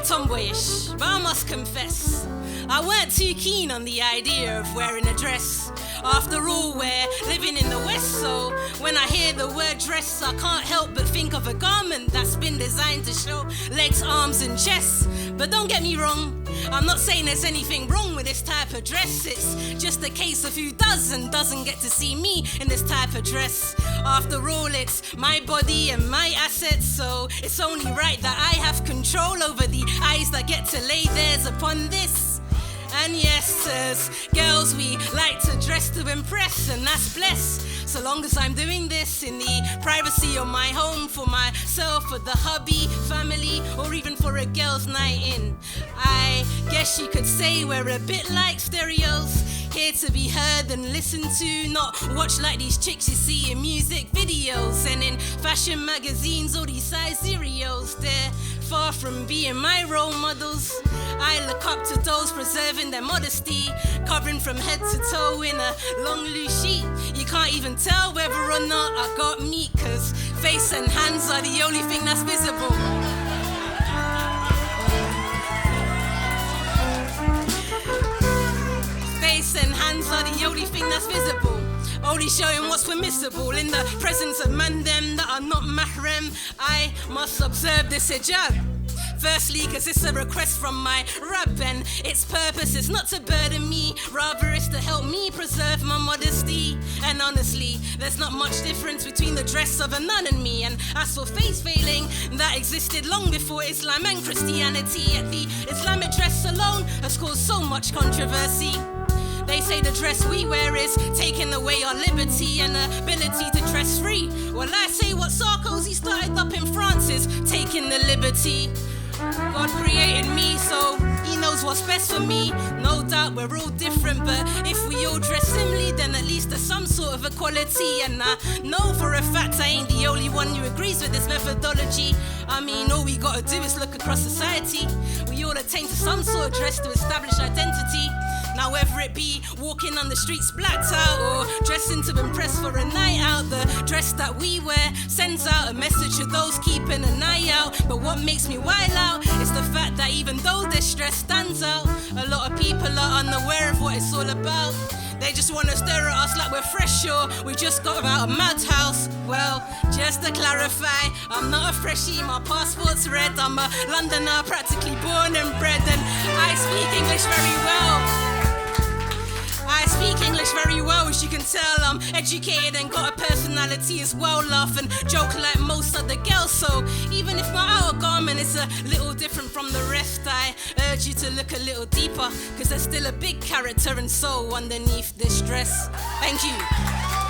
tomboyish, but I must confess, I weren't too keen on the idea of wearing a dress. After all, we're living in the West, so when I hear the word dress, I can't help but think of a garment that's been designed to show legs, arms and chest. But don't get me wrong, I'm not saying there's anything wrong with this type of dress. It's just a case of who does and doesn't get to see me in this type of dress. After all, it's my body and my assets, so it's only right that I have control over the eyes that get to lay theirs upon this. And yes, as girls, we like to dress to impress, and that's blessed. So long as I'm doing this in the privacy of my home, for myself, for the hubby, family, or even for a girl's night in. I guess you could say we're a bit like stereos, here to be heard and listened to, not watched like these chicks you see in music videos and in fashion magazines or these size cereals. They're far from being my role models. I look up to those preserving their modesty, covering from head to toe in a long loose sheet. You can't even tell whether or not I got meat, cause face and hands are the only thing that's visible. Face and hands are the only thing that's visible, only showing what's permissible in the presence of man them that are not mahram. I must observe this hijab. Firstly, cause it's a request from my Rabb, and its purpose is not to burden me, rather it's to help me preserve my modesty. And honestly, there's not much difference between the dress of a nun and me. And as for face veiling, that existed long before Islam and Christianity, yet the Islamic dress alone has caused so much controversy. They say the dress we wear is taking away our liberty and ability to dress free. Well, I say what Sarkozy started up in France is taking the liberty. God created me, so he knows what's best for me. No doubt we're all different, but if we all dress similarly, then at least there's some sort of equality. And I know for a fact I ain't the only one who agrees with this methodology. I mean, all we gotta do is look across society. We all attain to some sort of dress to establish identity. Now whether it be walking on the streets blacked out or dressing to impress for a night out, the dress that we wear sends out a message to those keeping an eye out. But what makes me wild out is the fact that even though this dress stands out, a lot of people are unaware of what it's all about. They just wanna stare at us like we're fresh or we just got out of madhouse. Well, just to clarify, I'm not a freshie, my passport's red. I'm a Londoner, practically born and bred, and I speak English very well. I speak English very well, as you can tell. I'm educated and got a personality as well. Laugh and joke like most other girls. So even if my outer garment is a little different from the rest, I urge you to look a little deeper, cause there's still a big character and soul underneath this dress. Thank you.